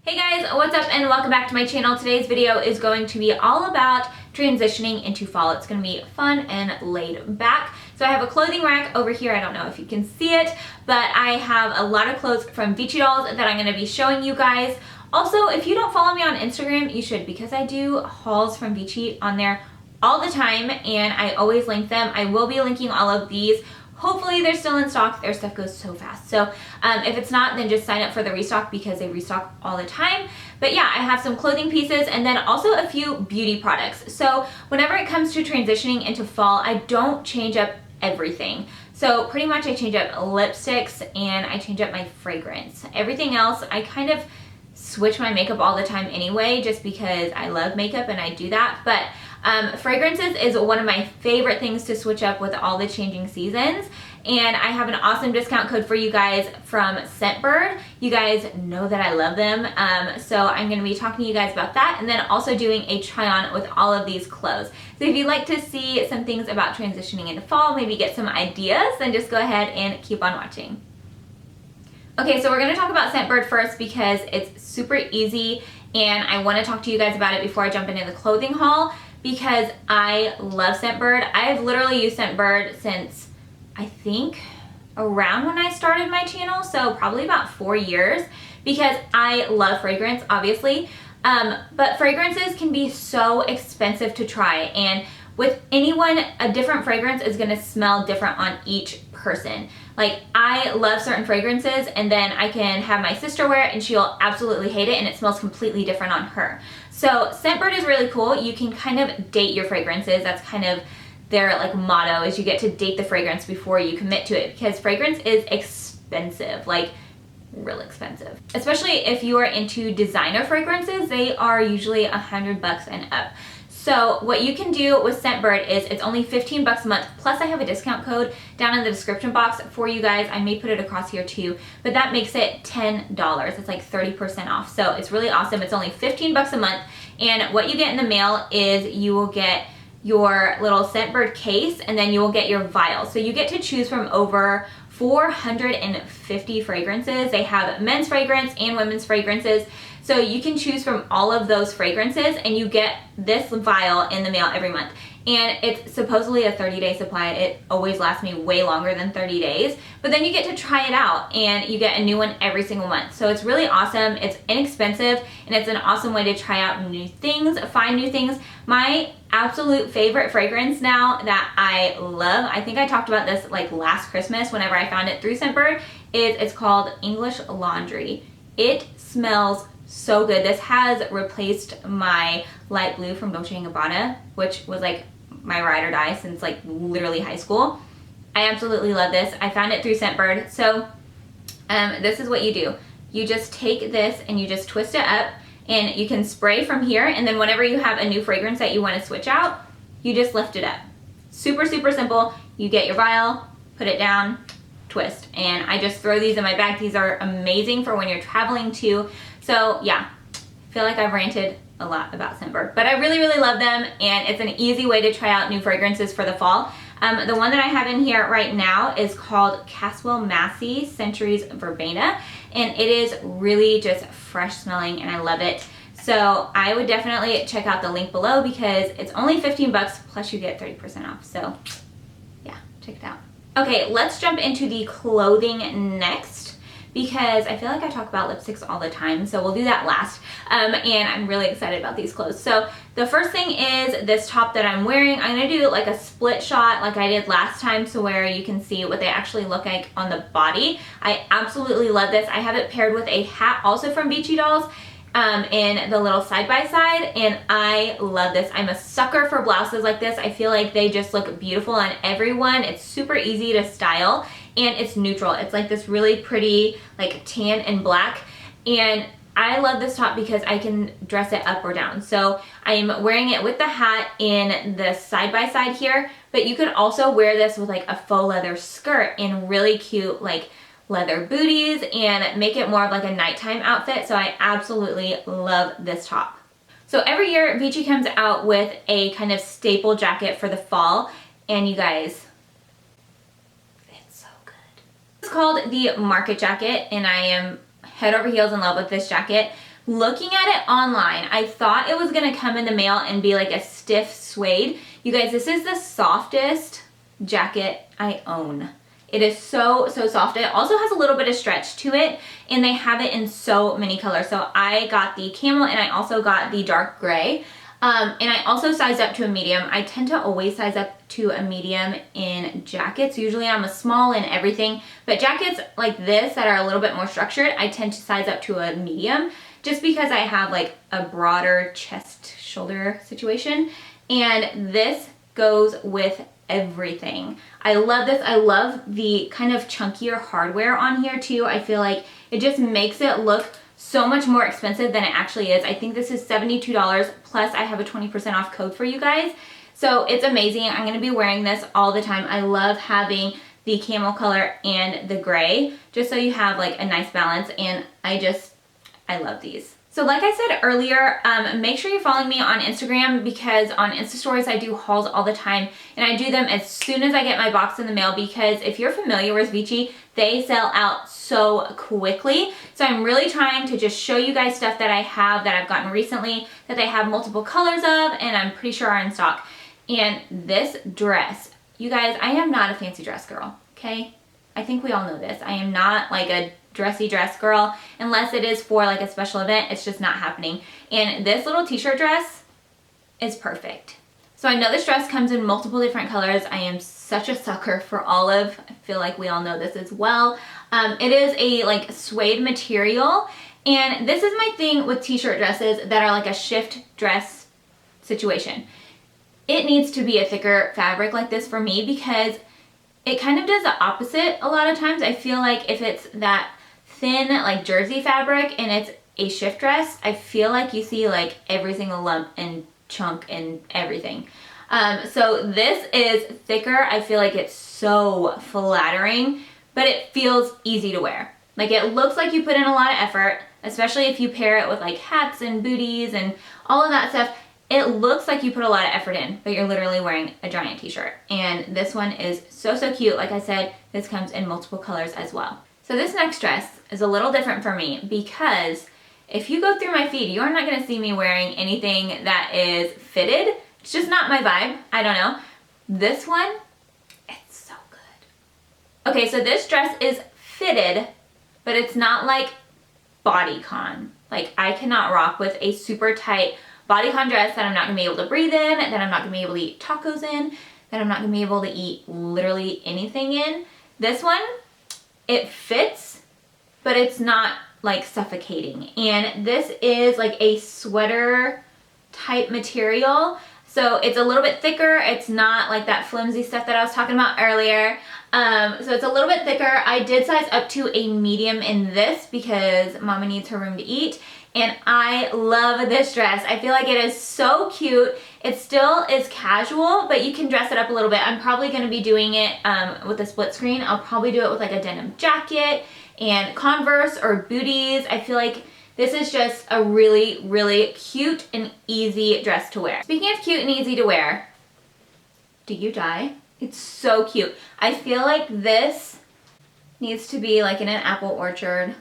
Hey guys, what's up and welcome back to my channel. Today's video is going to be all about transitioning into fall. It's going to be fun and laid back. So I have a clothing rack over here. I don't know if you can see it, but I have a lot of clothes from Vichy Dolls that I'm going to be showing you guys. Also, if you don't follow me on Instagram, you should, because I do hauls from Vichy on there all the time and I always link them. I will be linking all of these. Hopefully they're still in stock. Their stuff goes so fast. So if it's not, then just sign up for the restock because they restock all the time. But yeah, I have some clothing pieces and then also a few beauty products. So whenever it comes to transitioning into fall, I don't change up everything. So pretty much I change up lipsticks and I change up my fragrance. Everything else, I kind of switch my makeup all the time anyway, just because I love makeup and I do that. But fragrances is one of my favorite things to switch up with all the changing seasons. And I have an awesome discount code for you guys from Scentbird. You guys know that I love them. So I'm going to be talking to you guys about that and then also doing a try on with all of these clothes. So if you'd like to see some things about transitioning into fall, maybe get some ideas, then just go ahead and keep on watching. Okay, so we're going to talk about Scentbird first because it's super easy and I want to talk to you guys about it before I jump into the clothing haul because I love Scentbird. I've literally used Scentbird since I think around when I started my channel, so probably about 4 years, because I love fragrance, obviously. But fragrances can be so expensive to try, and with anyone, a different fragrance is going to smell different on each person. Like, I love certain fragrances and then I can have my sister wear it and she'll absolutely hate it and it smells completely different on her. So Scentbird is really cool. You can kind of date your fragrances. That's kind of their like motto, is you get to date the fragrance before you commit to it, because fragrance is expensive, like real expensive. Especially if you are into designer fragrances, they are usually $100 and up. So what you can do with Scentbird is it's only 15 bucks a month, plus I have a discount code down in the description box for you guys. I may put it across here too, but that makes it $10. It's like 30% off. So it's really awesome. It's only 15 bucks a month. And what you get in the mail is you will get your little Scentbird case and then you will get your vial. So you get to choose from over 450 fragrances. They have men's fragrance and women's fragrances. So you can choose from all of those fragrances and you get this vial in the mail every month. And it's supposedly a 30-day supply. It always lasts me way longer than 30 days. But then you get to try it out and you get a new one every single month. So it's really awesome. It's inexpensive and it's an awesome way to try out new things, find new things. My absolute favorite fragrance now that I love, I think I talked about this like last Christmas whenever I found it through Scentbird, it's called English Laundry. It smells so good. This has replaced my light blue from Dolce & Gabbana, which was like my ride or die since like literally high school. I absolutely love this. I found it through Scentbird. So this is what you do. You just take this and you just twist it up and you can spray from here, and then whenever you have a new fragrance that you want to switch out, you just lift it up. Super, super simple. You get your vial, put it down, twist. And I just throw these in my bag. These are amazing for when you're traveling too. So yeah, I feel like I've ranted a lot about Scentbird, but I really, really love them, and it's an easy way to try out new fragrances for the fall. The one that I have in here right now is called Caswell Massey Centuries Verbena, and it is really just fresh smelling and I love it. So I would definitely check out the link below because it's only 15 bucks plus you get 30% off. So yeah, check it out. Okay, let's jump into the clothing next, because I feel like I talk about lipsticks all the time, so we'll do that last. And I'm really excited about these clothes. So the first thing is this top that I'm wearing. I'm gonna do like a split shot like I did last time, so where you can see what they actually look like on the body. I absolutely love this. I have it paired with a hat also from Vichy Dolls in the little side-by-side, and I love this. I'm a sucker for blouses like this. I feel like they just look beautiful on everyone. It's super easy to style and it's neutral. It's like this really pretty like tan and black, and I love this top because I can dress it up or down. So I'm wearing it with the hat in the side-by-side here, but you could also wear this with like a faux leather skirt and really cute like leather booties and make it more of like a nighttime outfit. So I absolutely love this top. So every year Vichy comes out with a kind of staple jacket for the fall, and you guys, it's so good. It's called the Market Jacket, and I am head over heels in love with this jacket. Looking at it online, I thought it was gonna come in the mail and be like a stiff suede. You guys, this is the softest jacket I own. It is so, so soft. It also has a little bit of stretch to it, and they have it in so many colors. So I got the camel, and I also got the dark gray. And I also sized up to a medium. I tend to always size up to a medium in jackets. Usually I'm a small in everything, but jackets like this that are a little bit more structured, I tend to size up to a medium just because I have like a broader chest shoulder situation. And this goes with everything. I love this. I love the kind of chunkier hardware on here too. I feel like it just makes it look so much more expensive than it actually is. I think this is $72 plus I have a 20% off code for you guys. So it's amazing. I'm going to be wearing this all the time. I love having the camel color and the gray just so you have like a nice balance, and I love these. So like I said earlier, make sure you're following me on Instagram, because on Insta stories I do hauls all the time, and I do them as soon as I get my box in the mail, because if you're familiar with Vici, they sell out so quickly. So I'm really trying to just show you guys stuff that I have that I've gotten recently that they have multiple colors of, and I'm pretty sure are in stock. And this dress, you guys, I am not a fancy dress girl, okay? I think we all know this. I am not like a dressy dress girl unless it is for like a special event. It's just not happening. And this little t-shirt dress is perfect. So I know this dress comes in multiple different colors. I am such a sucker for olive. I feel like we all know this as well. It is a like suede material, and this is my thing with t-shirt dresses that are like a shift dress situation. It needs to be a thicker fabric like this for me, because it kind of does the opposite a lot of times. I feel like if it's that thin like jersey fabric and it's a shift dress, I feel like you see like every single lump and chunk and everything. So this is thicker. I feel like it's so flattering, but it feels easy to wear. Like it looks like you put in a lot of effort, especially if you pair it with like hats and booties and all of that stuff. It looks like you put a lot of effort in, but you're literally wearing a giant t-shirt. And this one is so, so cute. Like I said, this comes in multiple colors as well. So this next dress is a little different for me, because if you go through my feed, you're not gonna see me wearing anything that is fitted. It's just not my vibe. I don't know. This one, it's so good. Okay, so this dress is fitted, but it's not like bodycon. Like I cannot rock with a super tight bodycon dress that I'm not gonna be able to breathe in, that I'm not gonna be able to eat tacos in, that I'm not gonna be able to eat literally anything in. This one, it fits, but it's not like suffocating. And this is like a sweater type material. So it's a little bit thicker. It's not like that flimsy stuff that I was talking about earlier. So it's a little bit thicker. I did size up to a medium in this because mama needs her room to eat. And I love this dress. I feel like it is so cute. It still is casual, but you can dress it up a little bit. I'm probably gonna be doing it with a split screen. I'll probably do it with like a denim jacket and Converse or booties. I feel like this is just a really, really cute and easy dress to wear. Speaking of cute and easy to wear, do you die? It's so cute. I feel like this needs to be like in an apple orchard.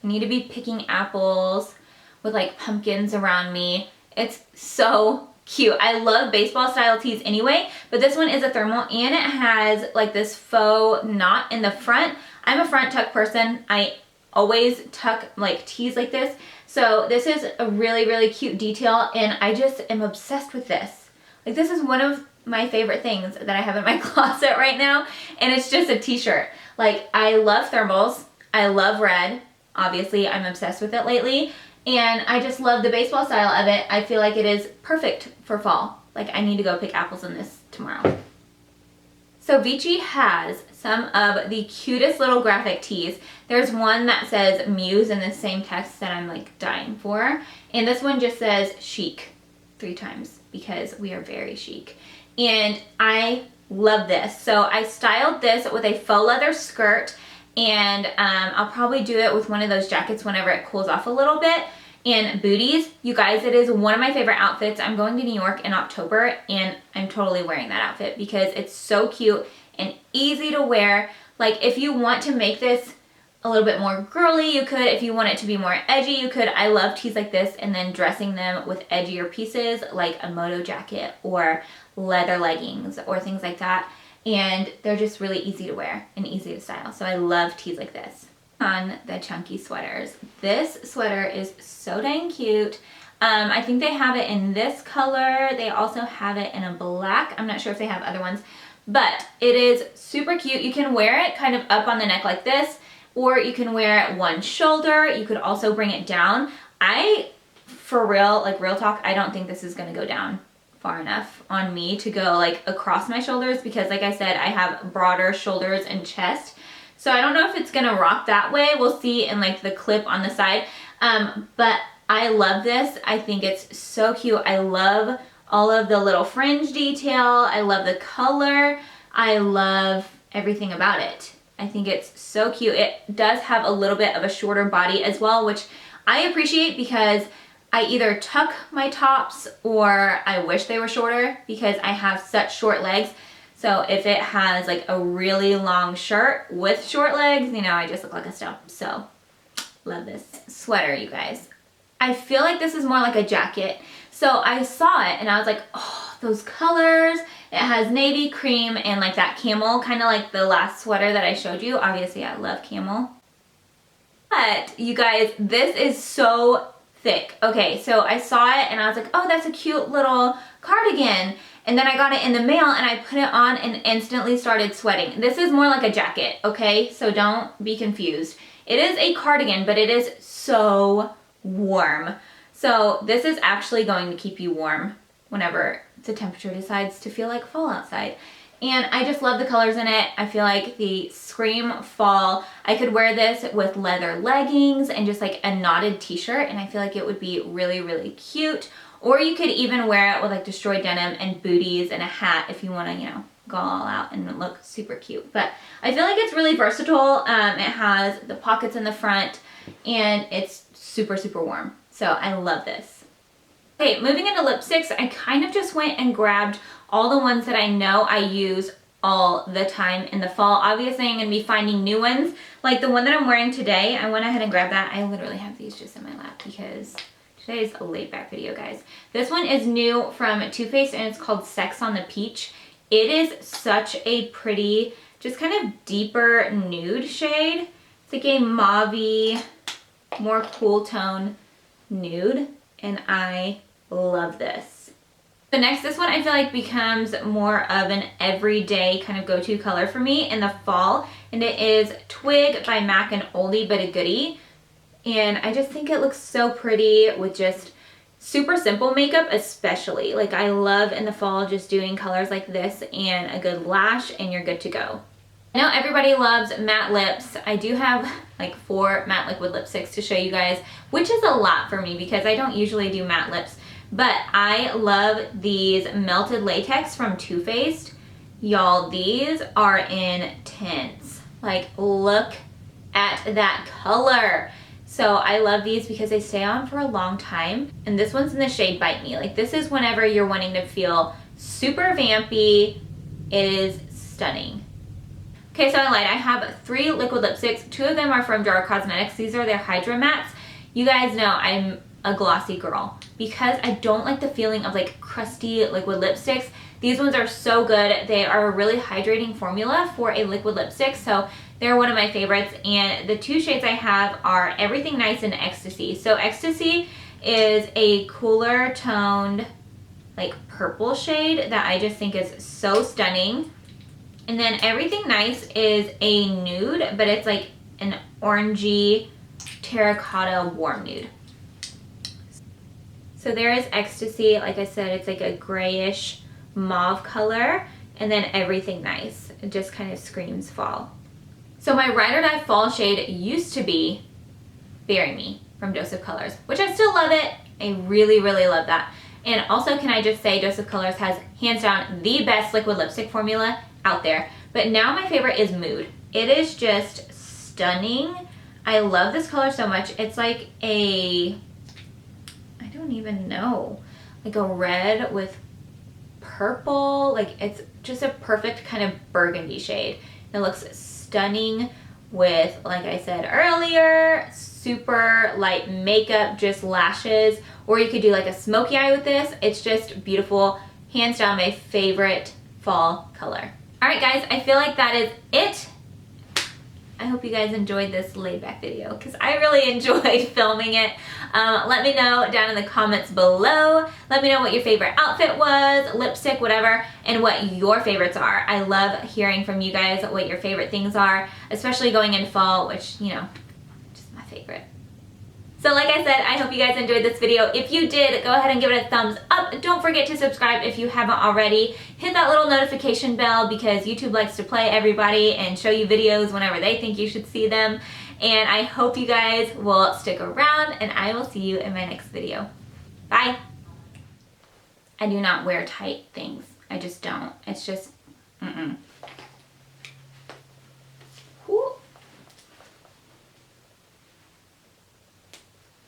I need to be picking apples with like pumpkins around me. It's so cute. I love baseball style tees anyway, but this one is a thermal and it has like this faux knot in the front. I'm a front tuck person. I always tuck like tees like this. So this is a really, really cute detail, and I just am obsessed with this. Like this is one of my favorite things that I have in my closet right now, and it's just a t-shirt. Like I love thermals. I love red. Obviously, I'm obsessed with it lately. And I just love the baseball style of it. I feel like it is perfect for fall. Like I need to go pick apples in this tomorrow. So Vici has some of the cutest little graphic tees. There's one that says Muse in the same text that I'm like dying for. And this one just says Chic 3 times because we are very chic. And I love this. So I styled this with a faux leather skirt, and I'll probably do it with one of those jackets whenever it cools off a little bit. And booties, you guys, it is one of my favorite outfits. I'm going to New York in October, and I'm totally wearing that outfit because it's so cute and easy to wear. Like if you want to make this a little bit more girly, you could. If you want it to be more edgy, you could. I love tees like this and then dressing them with edgier pieces like a moto jacket or leather leggings or things like that. And they're just really easy to wear and easy to style. So I love tees like this. On the chunky sweaters. This sweater is so dang cute. I think they have it in this color. They also have it in a black. I'm not sure if they have other ones, but it is super cute. You can wear it kind of up on the neck like this, or you can wear it one shoulder. You could also bring it down. For real, like real talk, I don't think this is gonna go down far enough on me to go like across my shoulders because like I said, I have broader shoulders and chest. So I don't know if it's gonna rock that way. We'll see in like the clip on the side. But I love this. I think it's so cute. I love all of the little fringe detail. I love the color. I love everything about it. I think it's so cute. It does have a little bit of a shorter body as well, which I appreciate because I either tuck my tops or I wish they were shorter because I have such short legs. So if it has like a really long shirt with short legs, you know, I just look like a stump. So love this sweater, you guys. I feel like this is more like a jacket. So I saw it and I was like, oh, those colors. It has navy, cream, and like that camel, kind of like the last sweater that I showed you. Obviously, I love camel. But you guys, this is so thick. Okay, so I saw it and I was like, oh, that's a cute little cardigan. And then I got it in the mail and I put it on and instantly started sweating. This is more like a jacket, okay? So don't be confused. It is a cardigan, but it is so warm. So this is actually going to keep you warm whenever the temperature decides to feel like fall outside. And I just love the colors in it. I feel like the scream fall. I could wear this with leather leggings and just like a knotted t-shirt, and I feel like it would be really, really cute. Or you could even wear it with like destroyed denim and booties and a hat if you want to, you know, go all out and look super cute. But I feel like it's really versatile. It has the pockets in the front and it's super, super warm. So I love this. Okay, moving into lipsticks, I kind of just went and grabbed all the ones that I know I use all the time in the fall. Obviously, I'm going to be finding new ones. Like the one that I'm wearing today, I went ahead and grabbed that. I literally have these just in my lap because today's a laid back video, guys. This one is new from Too Faced and it's called Sex on the Peach. It is such a pretty, just kind of deeper nude shade. It's like a mauve-y, more cool tone nude, and I love this. The next, this one I feel like becomes more of an everyday kind of go-to color for me in the fall, and it is Twig by MAC and Oldie But a Goodie. And I just think it looks so pretty with just super simple makeup, especially. Like I love in the fall just doing colors like this and a good lash and you're good to go. I know everybody loves matte lips. I do have like 4 matte liquid lipsticks to show you guys, which is a lot for me because I don't usually do matte lips. But I love these Melted Latex from Too Faced. Y'all, these are intense. Like, look at that color. So I love these because they stay on for a long time. And this one's in the shade Bite Me. Like, this is whenever you're wanting to feel super vampy. It is stunning. Okay, so I lied. I have 3 liquid lipsticks. 2 of them are from Gerard Cosmetics. These are their Hydra Mattes. You guys know I'm a glossy girl because I don't like the feeling of like crusty liquid lipsticks. These ones are so good. They are a really hydrating formula for a liquid lipstick, so they're one of my favorites. And the 2 shades I have are Everything Nice and Ecstasy. So Ecstasy is a cooler toned like purple shade that I just think is so stunning. And then Everything Nice is a nude, but it's like an orangey terracotta warm nude. So there is Ecstasy. Like I said, it's like a grayish mauve color. And then Everything Nice. It just kind of screams fall. So my Ride or Die fall shade used to be Bury Me from Dose of Colors, which I still love it. I really, really love that. And also, can I just say, Dose of Colors has hands down the best liquid lipstick formula out there. But now my favorite is Mood. It is just stunning. I love this color so much. It's like a, I don't even know, like a red with purple. Like it's just a perfect kind of burgundy shade. It looks stunning with, like I said earlier, super light makeup, just lashes, or you could do like a smoky eye with this. It's just beautiful. Hands down my favorite fall color. All right guys, I feel like that is it. I hope you guys enjoyed this laid back video because I really enjoyed filming it. Let me know down in the comments below. Let me know what your favorite outfit was, lipstick, whatever, and what your favorites are. I love hearing from you guys what your favorite things are, especially going into fall, which, you know, just my favorite. So like I said, I hope you guys enjoyed this video. If you did, go ahead and give it a thumbs up. Don't forget to subscribe if you haven't already. Hit that little notification bell because YouTube likes to play everybody and show you videos whenever they think you should see them. And I hope you guys will stick around, and I will see you in my next video. Bye. I do not wear tight things. I just don't. It's just, mm-mm.